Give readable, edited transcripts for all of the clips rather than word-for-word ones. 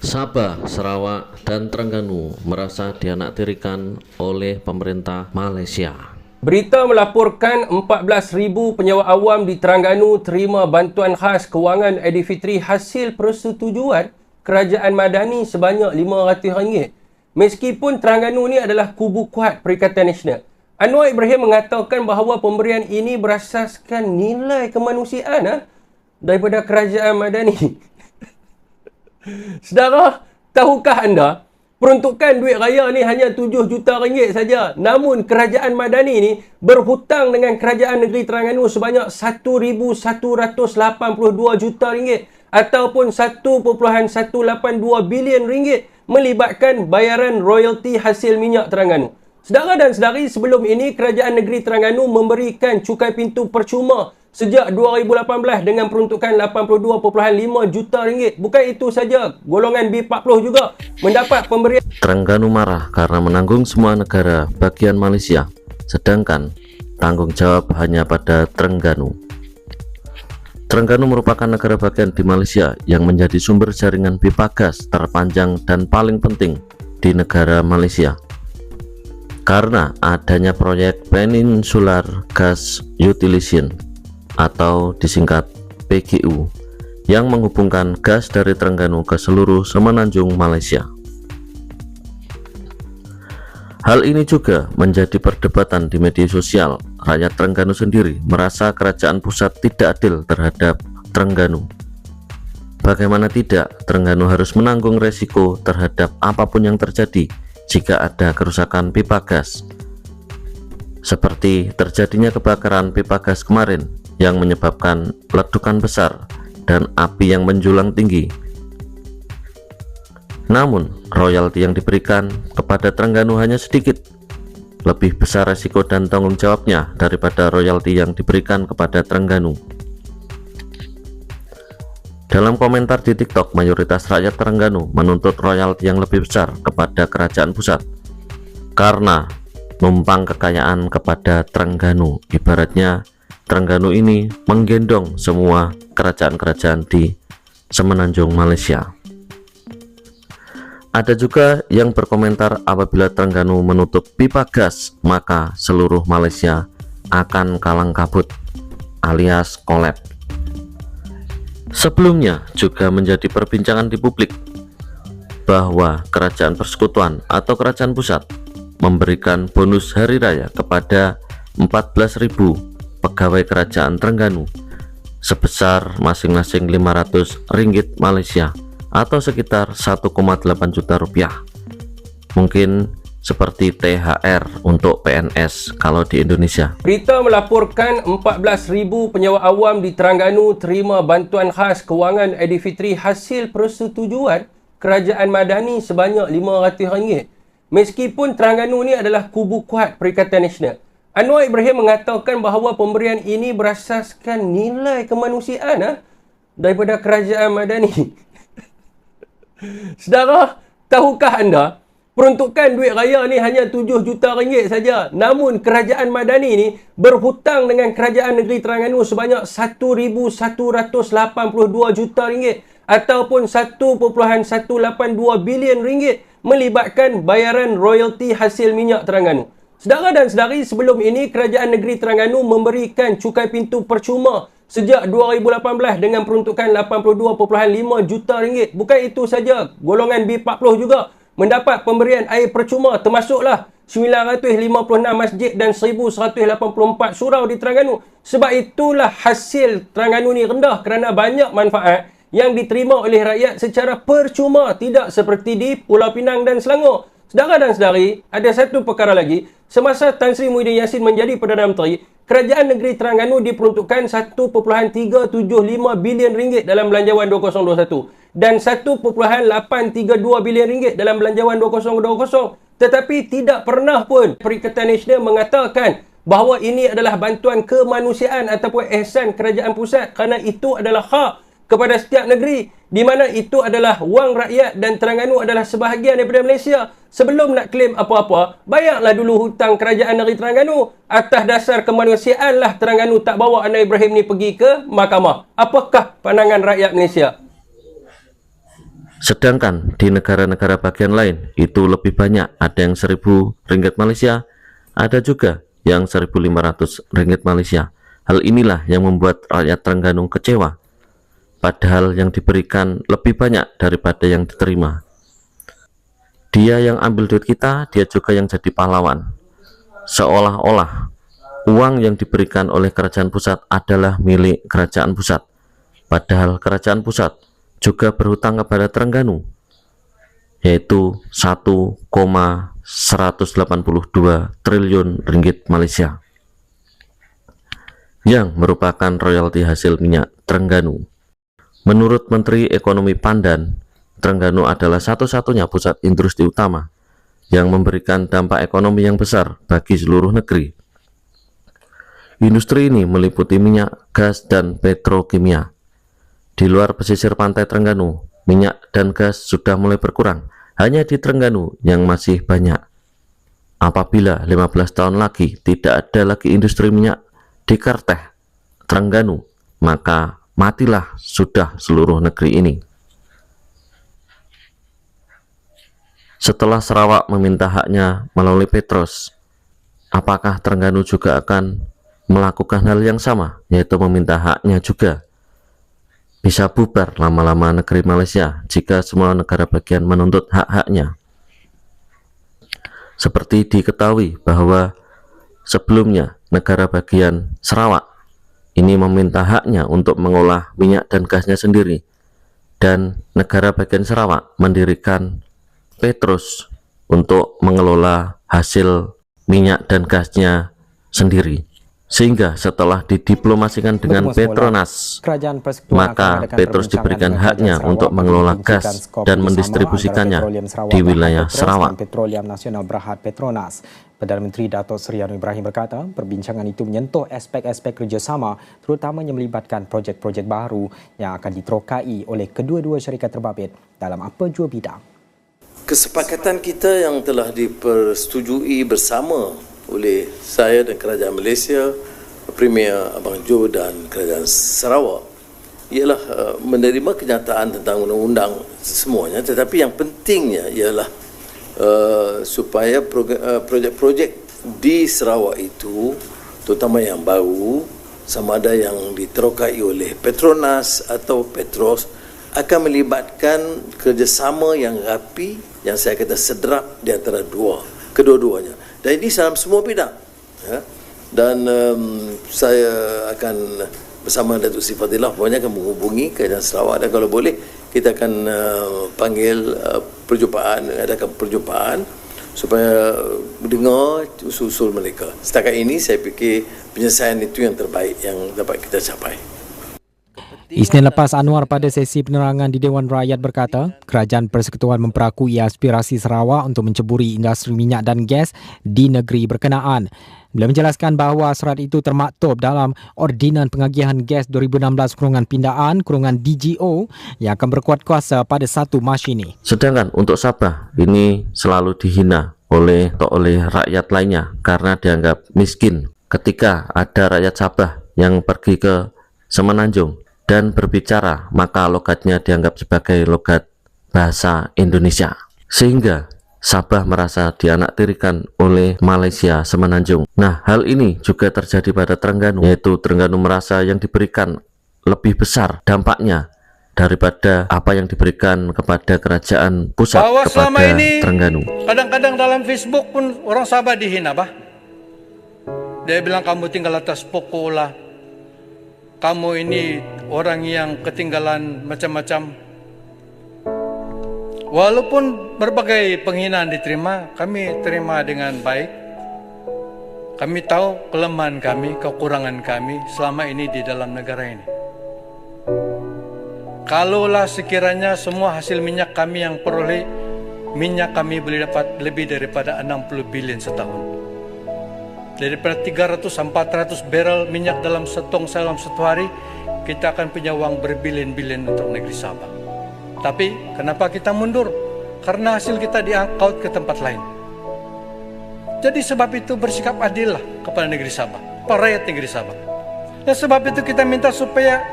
Sabah, Sarawak, dan Terengganu merasa dianaktirikan oleh pemerintah Malaysia. Berita melaporkan 14,000 penyewa awam di Terengganu terima bantuan khas kewangan Aidilfitri hasil persetujuan Kerajaan Madani sebanyak RM500. Meskipun Terengganu ni adalah kubu kuat Perikatan Nasional, Anwar Ibrahim mengatakan bahawa pemberian ini berasaskan nilai kemanusiaan daripada Kerajaan Madani. Saudara, tahukah anda, peruntukan duit raya ni hanya RM7 juta saja. Namun kerajaan Madani ni berhutang dengan kerajaan negeri Terengganu sebanyak RM1,182 juta ataupun RM1.182 bilion melibatkan bayaran royalti hasil minyak Terengganu. Saudara dan saudari, sebelum ini kerajaan negeri Terengganu memberikan cukai pintu percuma sejak 2018 dengan peruntukan RM82.5 juta. Bukan itu saja, golongan B40 juga mendapat pemberian. Terengganu marah karena menanggung semua negara bagian Malaysia, sedangkan tanggung jawab hanya pada Terengganu. Terengganu merupakan negara bagian di Malaysia yang menjadi sumber jaringan pipa gas terpanjang dan paling penting di negara Malaysia. Karena adanya proyek Peninsular Gas Utilization atau disingkat PGU yang menghubungkan gas dari Terengganu ke seluruh semenanjung Malaysia. Hal ini juga menjadi perdebatan di media sosial. Rakyat Terengganu sendiri merasa kerajaan pusat tidak adil terhadap Terengganu. Bagaimana tidak, Terengganu harus menanggung resiko terhadap apapun yang terjadi jika ada kerusakan pipa gas. Seperti terjadinya kebakaran pipa gas kemarin yang menyebabkan letupan besar dan api yang menjulang tinggi. Namun, royalti yang diberikan kepada Terengganu hanya sedikit. Lebih besar resiko dan tanggung jawabnya daripada royalti yang diberikan kepada Terengganu. Dalam komentar di TikTok, mayoritas rakyat Terengganu menuntut royalti yang lebih besar kepada kerajaan pusat karena numpang kekayaan kepada Terengganu. Ibaratnya Terengganu ini menggendong semua kerajaan-kerajaan di semenanjung Malaysia. Ada juga yang berkomentar apabila Terengganu menutup pipa gas, maka seluruh Malaysia akan kalang kabut alias kolab. Sebelumnya juga menjadi perbincangan di publik bahwa kerajaan persekutuan atau kerajaan pusat memberikan bonus hari raya kepada 14.000 pegawai kerajaan Terengganu sebesar masing-masing RM500 Malaysia atau sekitar 1,8 juta rupiah. Mungkin seperti THR untuk PNS kalau di Indonesia. Berita melaporkan 14,000 penyewa awam di Terengganu terima bantuan khas kewangan Aidilfitri hasil persetujuan Kerajaan Madani sebanyak RM500. Meskipun Terengganu ni adalah kubu kuat Perikatan Nasional, Anwar Ibrahim mengatakan bahawa pemberian ini berasaskan nilai kemanusiaan daripada Kerajaan Madani. Saudara, tahukah anda, peruntukan duit raya ni hanya RM7 juta saja. Namun kerajaan Madani ni berhutang dengan kerajaan negeri Terengganu sebanyak RM1,182 juta ataupun RM1.182 bilion melibatkan bayaran royalti hasil minyak Terengganu. Saudara dan saudari, sebelum ini kerajaan negeri Terengganu memberikan cukai pintu percuma sejak 2018 dengan peruntukan RM82.5 juta. Bukan itu saja, golongan B40 juga mendapat pemberian air percuma, termasuklah 956 masjid dan 1184 surau di Terengganu. Sebab itulah hasil Terengganu ni rendah kerana banyak manfaat yang diterima oleh rakyat secara percuma, tidak seperti di Pulau Pinang dan Selangor. Saudara dan saudari, ada satu perkara lagi. Semasa Tan Sri Muhyiddin Yassin menjadi Perdana Menteri, kerajaan negeri Terengganu diperuntukkan RM1.375 bilion dalam Belanjawan 2021 dan RM1.832 bilion dalam Belanjawan 2020. Tetapi tidak pernah pun Perikatan Nasional mengatakan bahawa ini adalah bantuan kemanusiaan ataupun ihsan kerajaan pusat, kerana itu adalah hak kepada setiap negeri, di mana itu adalah wang rakyat dan Terengganu adalah sebahagian daripada Malaysia. Sebelum nak claim apa-apa, bayarlah dulu hutang kerajaan negeri Terengganu. Atas dasar kemanusiaan lah Terengganu tak bawa Anwar Ibrahim ni pergi ke mahkamah. Apakah pandangan rakyat Malaysia? Sedangkan di negara-negara bagian lain itu lebih banyak, ada yang 1.000 ringgit Malaysia, ada juga yang 1.500 ringgit Malaysia. Hal inilah yang membuat rakyat Terengganu kecewa, padahal yang diberikan lebih banyak daripada yang diterima. Dia yang ambil duit kita, dia juga yang jadi pahlawan. Seolah-olah uang yang diberikan oleh kerajaan pusat adalah milik kerajaan pusat, padahal kerajaan pusat juga berhutang kepada Terengganu, yaitu 1,182 triliun ringgit Malaysia, yang merupakan royalti hasil minyak Terengganu. Menurut Menteri Ekonomi Pandan, Terengganu adalah satu-satunya pusat industri utama yang memberikan dampak ekonomi yang besar bagi seluruh negeri. Industri ini meliputi minyak, gas, dan petrokimia. Di luar pesisir pantai Terengganu, minyak dan gas sudah mulai berkurang. Hanya di Terengganu yang masih banyak. Apabila 15 tahun lagi tidak ada lagi industri minyak di Kerteh, Terengganu, maka matilah sudah seluruh negeri ini. Setelah Sarawak meminta haknya melalui Petros, apakah Terengganu juga akan melakukan hal yang sama, yaitu meminta haknya juga? Bisa bubar lama-lama negeri Malaysia jika semua negara bagian menuntut hak-haknya. Seperti diketahui bahwa sebelumnya negara bagian Sarawak ini meminta haknya untuk mengolah minyak dan gasnya sendiri, dan negara bagian Sarawak mendirikan Petros untuk mengelola hasil minyak dan gasnya sendiri. Sehingga setelah didiplomasikan dengan Petronas, maka Petros diberikan haknya untuk mengelola gas dan mendistribusikannya di wilayah Sarawak. Petroleum Nasional Berhad Petronas. Perdana Menteri Datuk Seri Anwar Ibrahim berkata, perbincangan itu menyentuh aspek-aspek kerjasama, terutamanya melibatkan projek-projek baru yang akan diterokai oleh kedua-dua syarikat terbabit dalam apa jua bidang. Kesepakatan kita yang telah dipersetujui bersama oleh saya dan Kerajaan Malaysia, Premier Abang Jo dan Kerajaan Sarawak ialah menerima kenyataan tentang undang-undang semuanya, tetapi yang pentingnya ialah supaya projek-projek di Sarawak itu, terutama yang baru, sama ada yang diterokai oleh Petronas atau Petros, akan melibatkan kerjasama yang rapi, yang saya kata sederap di antara kedua-duanya. Dan ini dalam semua bidang. Ya. Dan saya akan bersama Datuk Seri Fadilah pokoknya akan menghubungi Kerajaan Sarawak, dan kalau boleh kita akan panggil adakan perjumpaan supaya mendengar usul-usul mereka. Setakat ini saya fikir penyelesaian itu yang terbaik yang dapat kita capai. Isnin lepas, Anwar pada sesi penerangan di Dewan Rakyat berkata, Kerajaan Persekutuan memperakui aspirasi Sarawak untuk menceburi industri minyak dan gas di negeri berkenaan. Beliau menjelaskan bahawa serat itu termaktub dalam Ordinan Pengagihan Gas 2016-Pindaan DGO yang akan berkuat kuasa pada 1 Mac ini. Sedangkan untuk Sabah, ini selalu dihina oleh rakyat lainnya karena dianggap miskin. Ketika ada rakyat Sabah yang pergi ke Semenanjung dan berbicara, maka logatnya dianggap sebagai logat bahasa Indonesia, sehingga Sabah merasa dianaktirikan oleh Malaysia Semenanjung. Nah, hal ini juga terjadi pada Terengganu, yaitu Terengganu merasa yang diberikan lebih besar dampaknya daripada apa yang diberikan kepada kerajaan pusat bahwa kepada selama ini Terengganu. Kadang-kadang dalam Facebook pun orang Sabah dihina, bah. Dia bilang kamu tinggal atas pokok lah. Kamu ini orang yang ketinggalan macam-macam. Walaupun berbagai penghinaan diterima, kami terima dengan baik. Kami tahu kelemahan kami, kekurangan kami selama ini di dalam negara ini. Kalaulah sekiranya semua hasil minyak kami yang peroleh, minyak kami boleh dapat lebih daripada 60 bilion setahun. Daripada 300-400 barrel minyak dalam setong dalam satu hari, kita akan punya uang berbilion-bilion untuk negeri Sabah. Tapi kenapa kita mundur? Karena hasil kita diangkut ke tempat lain. Jadi sebab itu bersikap adil lah kepada negeri Sabah, para rakyat negeri Sabah. Dan sebab itu kita minta supaya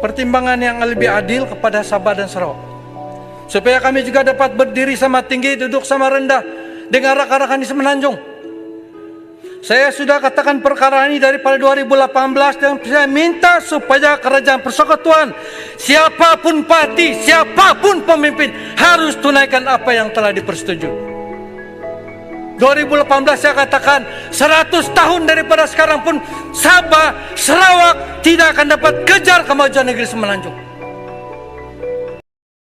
pertimbangan yang lebih adil kepada Sabah dan Sarawak. Supaya kami juga dapat berdiri sama tinggi, duduk sama rendah dengan rakan-rakan di Semenanjung. Saya sudah katakan perkara ini daripada 2018 dan saya minta supaya Kerajaan Persekutuan, siapapun parti, siapapun pemimpin harus tunaikan apa yang telah dipersetujui. 2018 saya katakan 100 tahun daripada sekarang pun Sabah, Sarawak tidak akan dapat kejar kemajuan negeri Semenanjung.